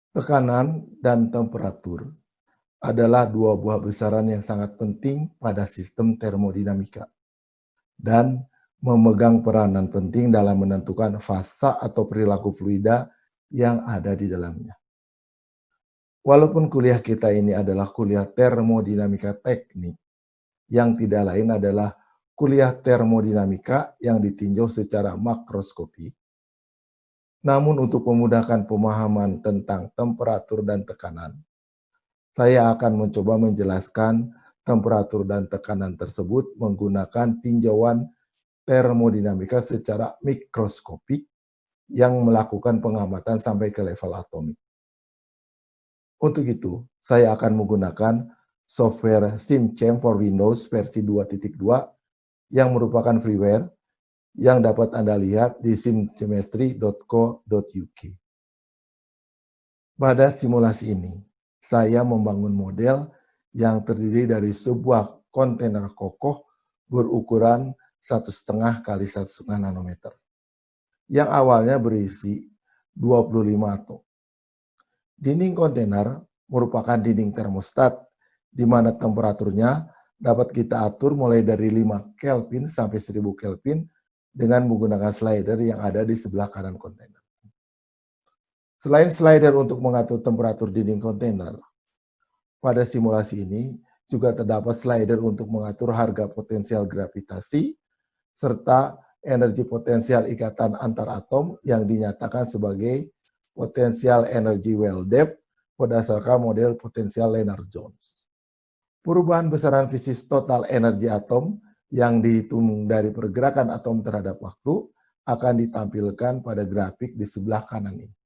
Tekanan dan temperatur adalah dua buah besaran yang sangat penting pada sistem termodinamika dan memegang peranan penting dalam menentukan fasa atau perilaku fluida yang ada di dalamnya. Walaupun kuliah kita ini adalah kuliah termodinamika teknik, yang tidak lain adalah kuliah termodinamika yang ditinjau secara makroskopik. Namun untuk memudahkan pemahaman tentang temperatur dan tekanan, saya akan mencoba menjelaskan temperatur dan tekanan tersebut menggunakan tinjauan termodinamika secara mikroskopik yang melakukan pengamatan sampai ke level atomik. Untuk itu, saya akan menggunakan software SimChamp for Windows versi 2.2 yang merupakan freeware yang dapat Anda lihat di simchemistry.co.uk. Pada simulasi ini, saya membangun model yang terdiri dari sebuah kontainer kokoh berukuran 1,5 kali 1,5 nanometer, yang awalnya berisi 25 atom. Dinding kontainer merupakan dinding termostat, di mana temperaturnya dapat kita atur mulai dari 5 Kelvin sampai 1000 Kelvin dengan menggunakan slider yang ada di sebelah kanan kontainer. Selain slider untuk mengatur temperatur dinding kontainer, pada simulasi ini juga terdapat slider untuk mengatur harga potensial gravitasi serta energi potensial ikatan antar atom yang dinyatakan sebagai potensial energi well depth berdasarkan model potensial Lennard-Jones. Perubahan besaran fisik total energi atom yang dihitung dari pergerakan atom terhadap waktu akan ditampilkan pada grafik di sebelah kanan ini.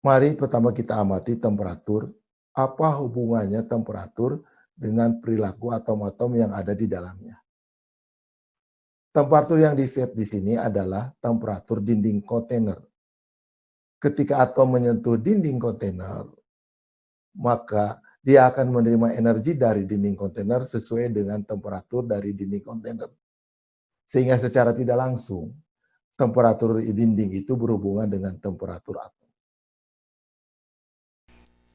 Mari pertama kita amati temperatur. Apa hubungannya temperatur dengan perilaku atom-atom yang ada di dalamnya? Temperatur yang diset di sini adalah temperatur dinding kontainer. Ketika atom menyentuh dinding kontainer, maka dia akan menerima energi dari dinding kontainer sesuai dengan temperatur dari dinding kontainer. Sehingga secara tidak langsung, temperatur dinding itu berhubungan dengan temperatur atom.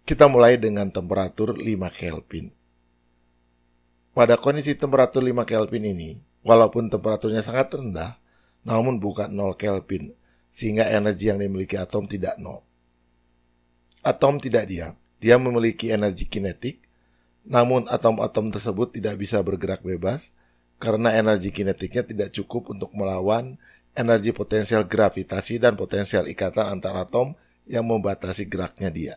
Kita mulai dengan temperatur 5 Kelvin. Pada kondisi temperatur 5 Kelvin ini, walaupun temperaturnya sangat rendah, namun bukan 0 Kelvin, sehingga energi yang dimiliki atom tidak 0. Atom tidak diam, dia memiliki energi kinetik, namun atom-atom tersebut tidak bisa bergerak bebas, karena energi kinetiknya tidak cukup untuk melawan energi potensial gravitasi dan potensial ikatan antar atom yang membatasi geraknya dia.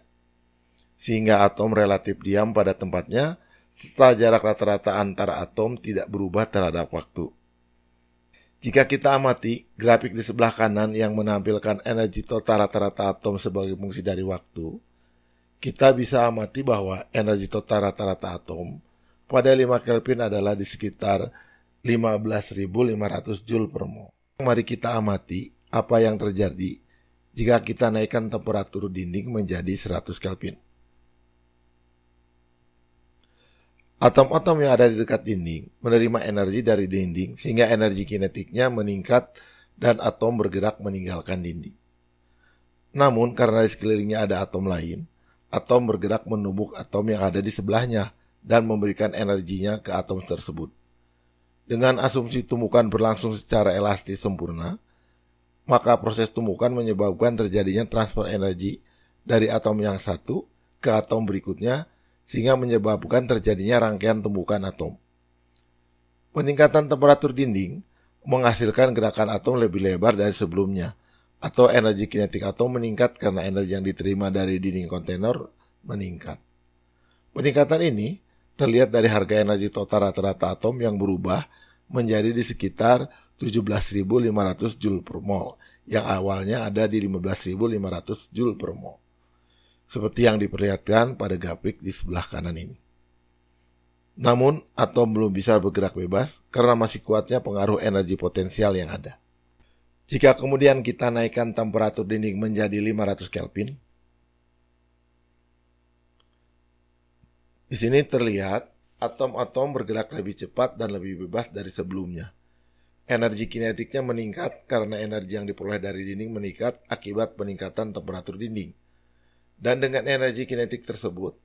Sehingga atom relatif diam pada tempatnya setelah jarak rata-rata antara atom tidak berubah terhadap waktu. Jika kita amati grafik di sebelah kanan yang menampilkan energi total rata-rata atom sebagai fungsi dari waktu, kita bisa amati bahwa energi total rata-rata atom pada 5 Kelvin adalah di sekitar 15.500 Joule per mol. Mari kita amati apa yang terjadi jika kita naikkan temperatur dinding menjadi 100 Kelvin. Atom-atom yang ada di dekat dinding menerima energi dari dinding sehingga energi kinetiknya meningkat dan atom bergerak meninggalkan dinding. Namun karena di sekelilingnya ada atom lain, atom bergerak menumbuk atom yang ada di sebelahnya dan memberikan energinya ke atom tersebut. Dengan asumsi tumbukan berlangsung secara elastis sempurna, maka proses tumbukan menyebabkan terjadinya transfer energi dari atom yang satu ke atom berikutnya sehingga menyebabkan terjadinya rangkaian tumbukan atom. Peningkatan temperatur dinding menghasilkan gerakan atom lebih lebar dari sebelumnya, atau energi kinetik atom meningkat karena energi yang diterima dari dinding kontainer meningkat. Peningkatan ini terlihat dari harga energi total rata-rata atom yang berubah menjadi di sekitar 17.500 Joule per mol, yang awalnya ada di 15.500 Joule per mol. Seperti yang diperlihatkan pada grafik di sebelah kanan ini. Namun, atom belum bisa bergerak bebas karena masih kuatnya pengaruh energi potensial yang ada. Jika kemudian kita naikkan temperatur dinding menjadi 500 Kelvin, di sini terlihat atom-atom bergerak lebih cepat dan lebih bebas dari sebelumnya. Energi kinetiknya meningkat karena energi yang diperoleh dari dinding meningkat akibat peningkatan temperatur dinding. Dan dengan energi kinetik tersebut,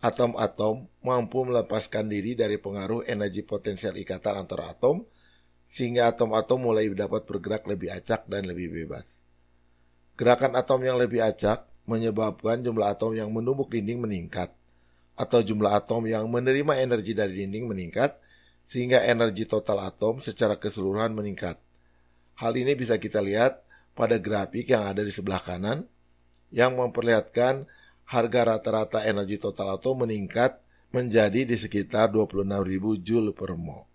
atom-atom mampu melepaskan diri dari pengaruh energi potensial ikatan antara atom, sehingga atom-atom mulai dapat bergerak lebih acak dan lebih bebas. Gerakan atom yang lebih acak menyebabkan jumlah atom yang menumbuk dinding meningkat, atau jumlah atom yang menerima energi dari dinding meningkat, sehingga energi total atom secara keseluruhan meningkat. Hal ini bisa kita lihat pada grafik yang ada di sebelah kanan, yang memperlihatkan harga rata-rata energi total atom meningkat menjadi di sekitar 26.000 Joule per mol.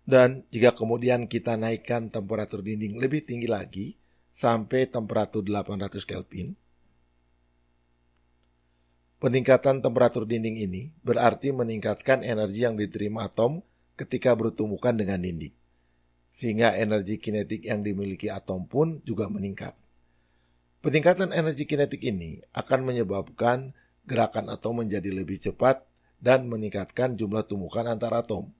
Dan jika kemudian kita naikkan temperatur dinding lebih tinggi lagi, sampai temperatur 800 Kelvin, peningkatan temperatur dinding ini berarti meningkatkan energi yang diterima atom ketika bertumbukan dengan dinding, sehingga energi kinetik yang dimiliki atom pun juga meningkat. Peningkatan energi kinetik ini akan menyebabkan gerakan atom menjadi lebih cepat dan meningkatkan jumlah tumbukan antar atom.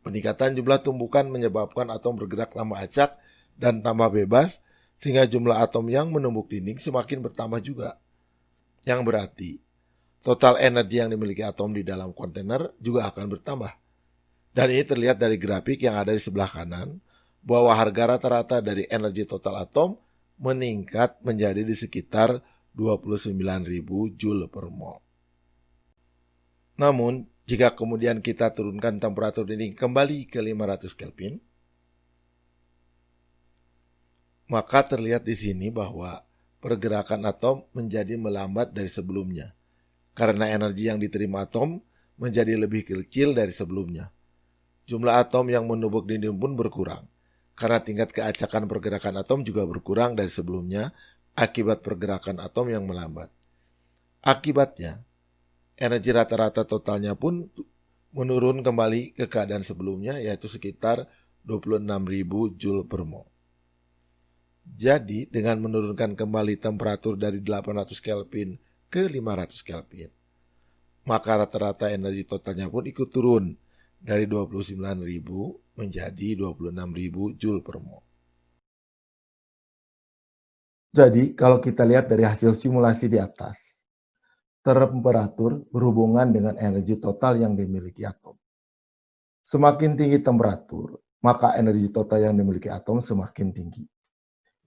Peningkatan jumlah tumbukan menyebabkan atom bergerak tambah acak dan tambah bebas, sehingga jumlah atom yang menumbuk dinding semakin bertambah juga. Yang berarti, total energi yang dimiliki atom di dalam kontainer juga akan bertambah. Dan ini terlihat dari grafik yang ada di sebelah kanan, bahwa harga rata-rata dari energi total atom meningkat menjadi di sekitar 29.000 Joule per mol. Namun, jika kemudian kita turunkan temperatur dinding kembali ke 500 Kelvin, maka terlihat di sini bahwa pergerakan atom menjadi melambat dari sebelumnya, karena energi yang diterima atom menjadi lebih kecil dari sebelumnya. Jumlah atom yang menumbuk dinding pun berkurang, karena tingkat keacakan pergerakan atom juga berkurang dari sebelumnya akibat pergerakan atom yang melambat. Akibatnya, energi rata-rata totalnya pun menurun kembali ke keadaan sebelumnya, yaitu sekitar 26.000 Joule per mol. Jadi, dengan menurunkan kembali temperatur dari 800 Kelvin ke 500 Kelvin, maka rata-rata energi totalnya pun ikut turun dari 29.000 menjadi 26.000 Joule per mol. Jadi, kalau kita lihat dari hasil simulasi di atas, temperatur berhubungan dengan energi total yang dimiliki atom. Semakin tinggi temperatur, maka energi total yang dimiliki atom semakin tinggi.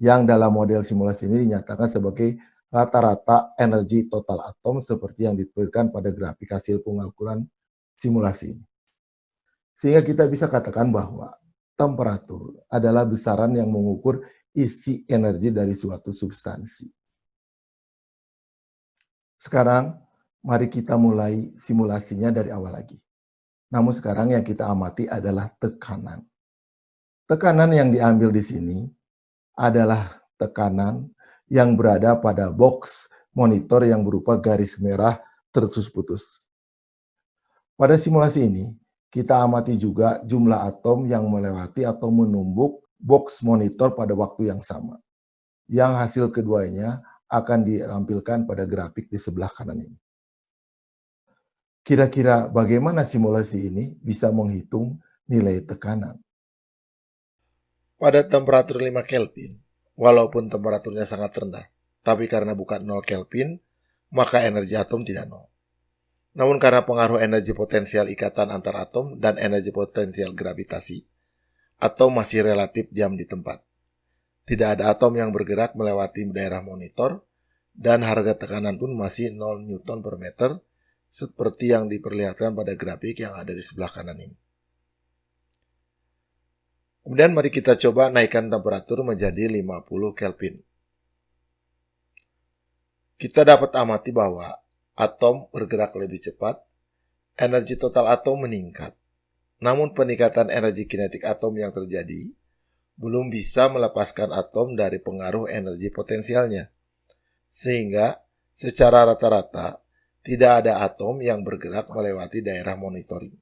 Yang dalam model simulasi ini dinyatakan sebagai rata-rata energi total atom seperti yang ditampilkan pada grafik hasil pengukuran simulasi ini. Sehingga kita bisa katakan bahwa temperatur adalah besaran yang mengukur isi energi dari suatu substansi. Sekarang, mari kita mulai simulasinya dari awal lagi. Namun sekarang yang kita amati adalah tekanan. Tekanan yang diambil di sini adalah tekanan yang berada pada box monitor yang berupa garis merah terputus-putus. Pada simulasi ini, kita amati juga jumlah atom yang melewati atau menumbuk box monitor pada waktu yang sama. Yang hasil keduanya akan ditampilkan pada grafik di sebelah kanan ini. Kira-kira bagaimana simulasi ini bisa menghitung nilai tekanan? Pada temperatur 5 Kelvin, walaupun temperaturnya sangat rendah, tapi karena bukan 0 Kelvin, maka energi atom tidak nol. Namun karena pengaruh energi potensial ikatan antar atom dan energi potensial gravitasi, atom masih relatif diam di tempat. Tidak ada atom yang bergerak melewati daerah monitor, dan harga tekanan pun masih 0 Newton per meter, seperti yang diperlihatkan pada grafik yang ada di sebelah kanan ini. Kemudian mari kita coba naikkan temperatur menjadi 50 Kelvin. Kita dapat amati bahwa atom bergerak lebih cepat, energi total atom meningkat. Namun peningkatan energi kinetik atom yang terjadi belum bisa melepaskan atom dari pengaruh energi potensialnya. Sehingga secara rata-rata tidak ada atom yang bergerak melewati daerah monitoring.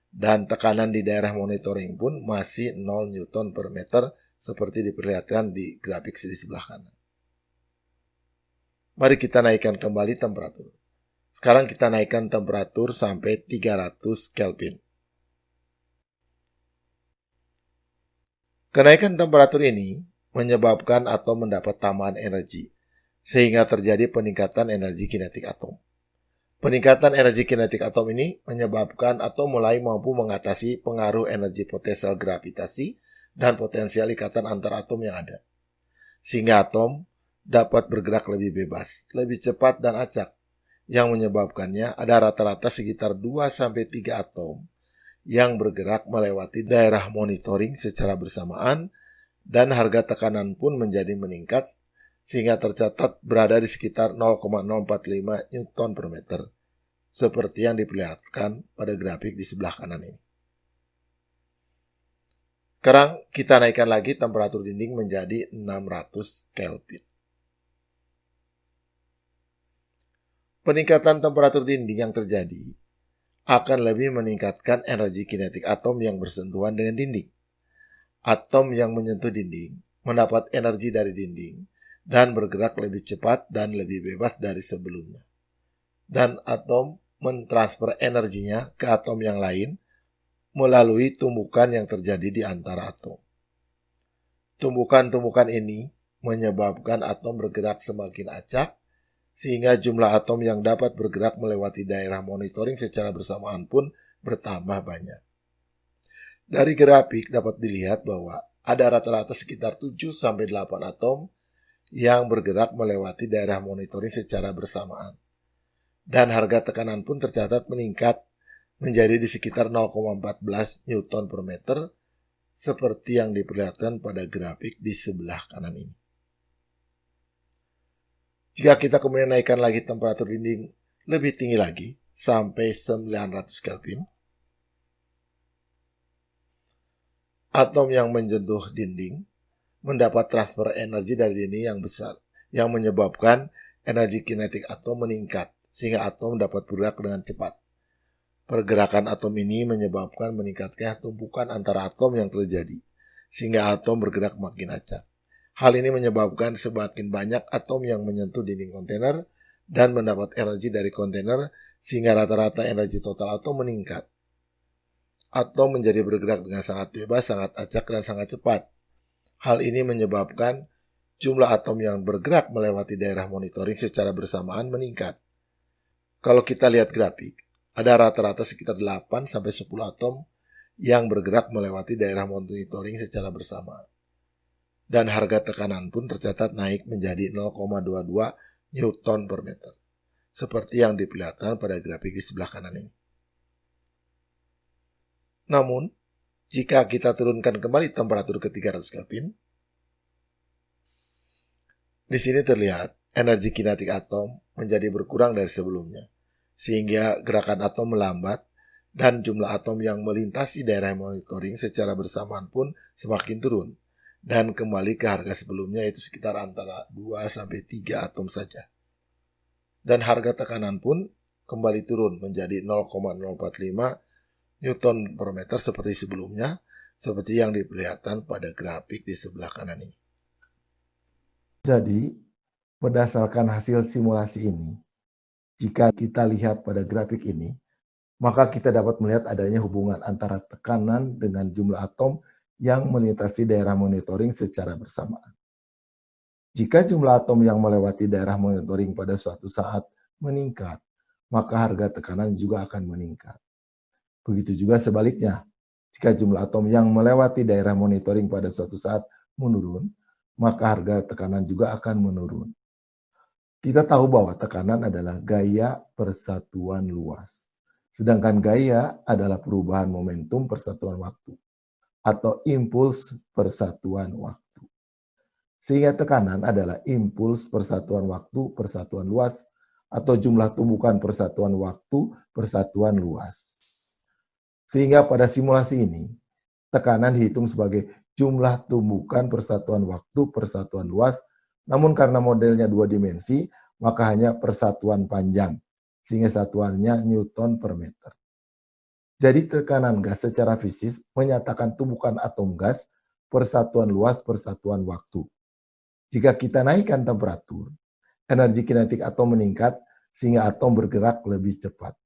Dan tekanan di daerah monitoring pun masih 0 Newton per meter seperti diperlihatkan di grafik di sebelah kanan. Mari kita naikkan kembali temperatur. Sekarang kita naikkan temperatur sampai 300 Kelvin. Kenaikan temperatur ini menyebabkan atom mendapat tambahan energi, sehingga terjadi peningkatan energi kinetik atom. Peningkatan energi kinetik atom ini menyebabkan atom mulai mampu mengatasi pengaruh energi potensial gravitasi dan potensial ikatan antar atom yang ada. Sehingga atom dapat bergerak lebih bebas, lebih cepat dan acak, yang menyebabkannya ada rata-rata sekitar 2-3 atom yang bergerak melewati daerah monitoring secara bersamaan dan harga tekanan pun menjadi meningkat sehingga tercatat berada di sekitar 0,045 Newton per meter, seperti yang diperlihatkan pada grafik di sebelah kanan ini. Sekarang kita naikkan lagi temperatur dinding menjadi 600 Kelvin. Peningkatan temperatur dinding yang terjadi akan lebih meningkatkan energi kinetik atom yang bersentuhan dengan dinding. Atom yang menyentuh dinding mendapat energi dari dinding dan bergerak lebih cepat dan lebih bebas dari sebelumnya. Dan atom mentransfer energinya ke atom yang lain melalui tumbukan yang terjadi di antara atom. Tumbukan-tumbukan ini menyebabkan atom bergerak semakin acak, sehingga jumlah atom yang dapat bergerak melewati daerah monitoring secara bersamaan pun bertambah banyak. Dari grafik dapat dilihat bahwa ada rata-rata sekitar 7-8 atom yang bergerak melewati daerah monitoring secara bersamaan. Dan harga tekanan pun tercatat meningkat menjadi di sekitar 0,14 Newton per meter, seperti yang diperlihatkan pada grafik di sebelah kanan ini. Jika kita kemudian naikkan lagi temperatur dinding lebih tinggi lagi, sampai 900 Kelvin, atom yang menyentuh dinding mendapat transfer energi dari dinding yang besar, yang menyebabkan energi kinetik atom meningkat, sehingga atom dapat bergerak dengan cepat. Pergerakan atom ini menyebabkan meningkatnya tumpukan antara atom yang terjadi, sehingga atom bergerak makin acak. Hal ini menyebabkan semakin banyak atom yang menyentuh dinding kontainer dan mendapat energi dari kontainer, sehingga rata-rata energi total atom meningkat. Atom menjadi bergerak dengan sangat bebas, sangat acak, dan sangat cepat. Hal ini menyebabkan jumlah atom yang bergerak melewati daerah monitoring secara bersamaan meningkat. Kalau kita lihat grafik, ada rata-rata sekitar 8-10 atom yang bergerak melewati daerah monitoring secara bersamaan. Dan harga tekanan pun tercatat naik menjadi 0,22 Newton per meter, seperti yang diperlihatkan pada grafik di sebelah kanan ini. Namun, jika kita turunkan kembali temperatur ke 300 Kelvin, di sini terlihat energi kinetik atom menjadi berkurang dari sebelumnya, sehingga gerakan atom melambat dan jumlah atom yang melintasi daerah monitoring secara bersamaan pun semakin turun dan kembali ke harga sebelumnya, yaitu sekitar antara 2-3 atom saja. Dan harga tekanan pun kembali turun menjadi 0,045 Newton per meter seperti sebelumnya, seperti yang diperlihatkan pada grafik di sebelah kanan ini. Jadi, berdasarkan hasil simulasi ini, jika kita lihat pada grafik ini, maka kita dapat melihat adanya hubungan antara tekanan dengan jumlah atom yang melintasi daerah monitoring secara bersamaan. Jika jumlah atom yang melewati daerah monitoring pada suatu saat meningkat, maka harga tekanan juga akan meningkat. Begitu juga sebaliknya, jika jumlah atom yang melewati daerah monitoring pada suatu saat menurun, maka harga tekanan juga akan menurun. Kita tahu bahwa tekanan adalah gaya persatuan luas, sedangkan gaya adalah perubahan momentum persatuan waktu atau impuls persatuan waktu. Sehingga tekanan adalah impuls persatuan waktu persatuan luas atau jumlah tumbukan persatuan waktu persatuan luas. Sehingga pada simulasi ini, tekanan dihitung sebagai jumlah tumbukan persatuan waktu persatuan luas, namun karena modelnya 2 dimensi, maka hanya persatuan panjang, sehingga satuannya Newton per meter. Jadi tekanan gas secara fisik menyatakan tumbukan atom gas persatuan luas persatuan waktu. Jika kita naikkan temperatur, energi kinetik atom meningkat sehingga atom bergerak lebih cepat.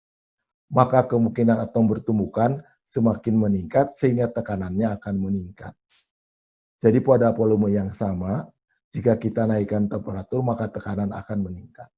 Maka kemungkinan atom bertumbukan semakin meningkat sehingga tekanannya akan meningkat. Jadi pada volume yang sama, Jika kita naikkan temperatur, maka tekanan akan meningkat.